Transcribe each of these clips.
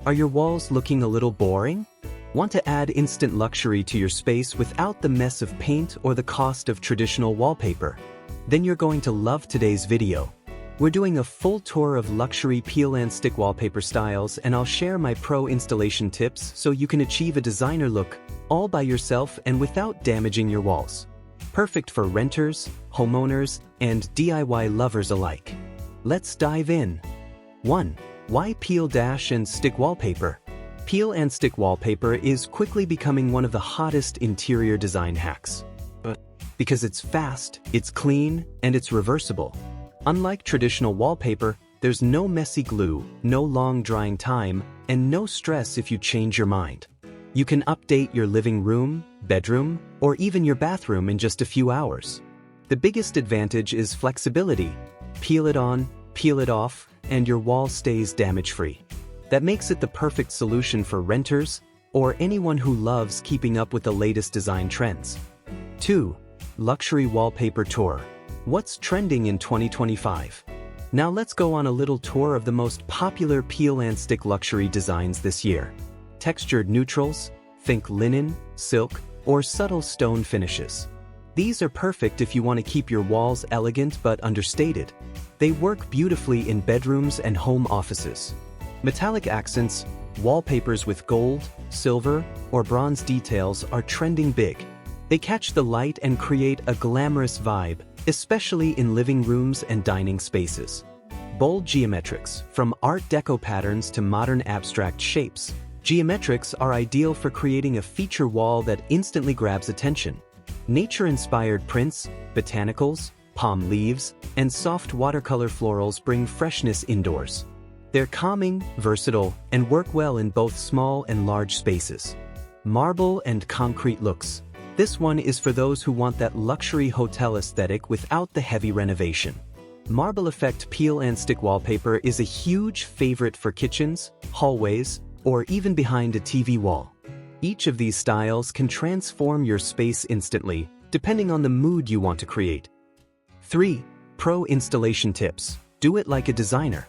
Are your walls looking a little boring? Want to add instant luxury to your space without the mess of paint or the cost of traditional wallpaper? Then you're going to love today's video. We're doing a full tour of luxury peel and stick wallpaper styles, and I'll share my pro installation tips so you can achieve a designer look all by yourself and without damaging your walls. Perfect for renters, homeowners, and DIY lovers alike. Let's dive in. 1. Why peel and stick wallpaper? Peel and stick wallpaper is quickly becoming one of the hottest interior design hacks. Because it's fast, it's clean, and it's reversible. Unlike traditional wallpaper, there's no messy glue, no long drying time, and no stress if you change your mind. You can update your living room, bedroom, or even your bathroom in just a few hours. The biggest advantage is flexibility. Peel it on, peel it off, and your wall stays damage-free. That makes it the perfect solution for renters or anyone who loves keeping up with the latest design trends. 2. Luxury wallpaper tour. What's trending in 2025? Now let's go on a little tour of the most popular peel and stick luxury designs this year. Textured neutrals, think linen, silk, or subtle stone finishes. These are perfect if you want to keep your walls elegant but understated. They work beautifully in bedrooms and home offices. Metallic accents, wallpapers with gold, silver, or bronze details are trending big. They catch the light and create a glamorous vibe, especially in living rooms and dining spaces. Bold geometrics, from Art Deco patterns to modern abstract shapes, geometrics are ideal for creating a feature wall that instantly grabs attention. Nature-inspired prints, botanicals, palm leaves, and soft watercolor florals bring freshness indoors. They're calming, versatile, and work well in both small and large spaces. Marble and concrete looks. This one is for those who want that luxury hotel aesthetic without the heavy renovation. Marble effect peel and stick wallpaper is a huge favorite for kitchens, hallways, or even behind a TV wall. Each of these styles can transform your space instantly, depending on the mood you want to create. 3. Pro installation tips. Do it like a designer.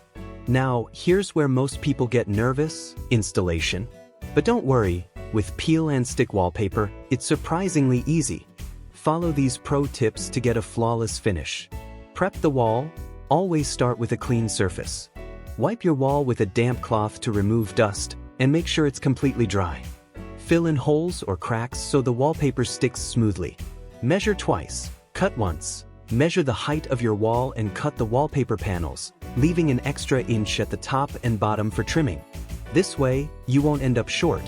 Now, here's where most people get nervous: installation. But don't worry, with peel and stick wallpaper, it's surprisingly easy. Follow these pro tips to get a flawless finish. Prep the wall. Always start with a clean surface. Wipe your wall with a damp cloth to remove dust, and make sure it's completely dry. Fill in holes or cracks so the wallpaper sticks smoothly. Measure twice. Cut once. Measure the height of your wall and cut the wallpaper panels, leaving an extra inch at the top and bottom for trimming. This way, you won't end up short.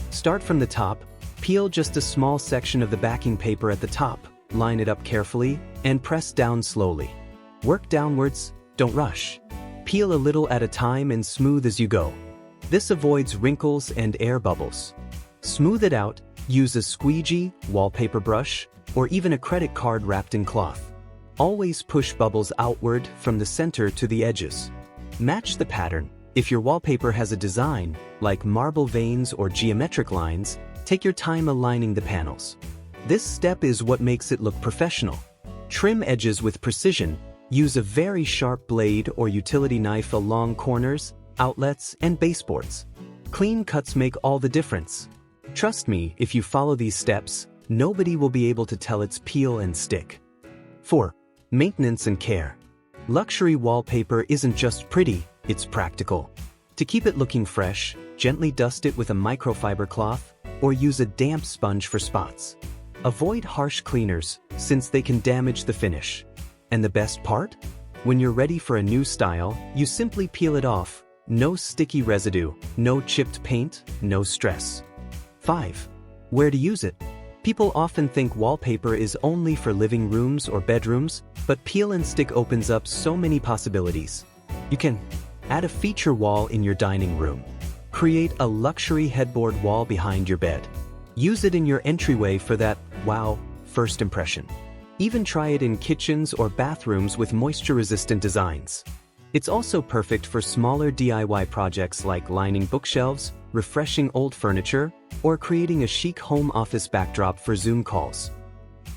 Start from the top, peel just a small section of the backing paper at the top, line it up carefully, and press down slowly. Work downwards, don't rush. Peel a little at a time and smooth as you go. This avoids wrinkles and air bubbles. Smooth it out, use a squeegee, wallpaper brush, or even a credit card wrapped in cloth. Always push bubbles outward from the center to the edges. Match the pattern. If your wallpaper has a design, like marble veins or geometric lines, take your time aligning the panels. This step is what makes it look professional. Trim edges with precision. Use a very sharp blade or utility knife along corners, outlets, and baseboards. Clean cuts make all the difference. Trust me, if you follow these steps, nobody will be able to tell it's peel and stick. 4. Maintenance and care. Luxury wallpaper isn't just pretty, it's practical. To keep it looking fresh, gently dust it with a microfiber cloth or use a damp sponge for spots. Avoid harsh cleaners, since they can damage the finish. And the best part? When you're ready for a new style, you simply peel it off. No sticky residue, no chipped paint, no stress. 5. Where to use it? People often think wallpaper is only for living rooms or bedrooms, but peel and stick opens up so many possibilities. You can add a feature wall in your dining room. Create a luxury headboard wall behind your bed. Use it in your entryway for that wow first impression. Even try it in kitchens or bathrooms with moisture-resistant designs. It's also perfect for smaller DIY projects like lining bookshelves, refreshing old furniture, or creating a chic home office backdrop for Zoom calls.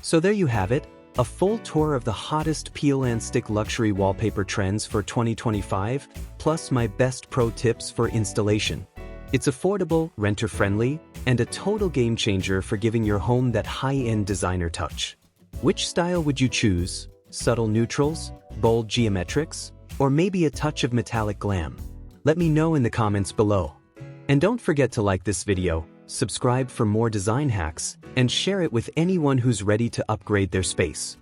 So there you have it, a full tour of the hottest peel and stick luxury wallpaper trends for 2025, plus my best pro tips for installation. It's affordable, renter-friendly, and a total game changer for giving your home that high-end designer touch. Which style would you choose? Subtle neutrals, bold geometrics, or maybe a touch of metallic glam? Let me know in the comments below. And don't forget to like this video, subscribe for more design hacks, and share it with anyone who's ready to upgrade their space.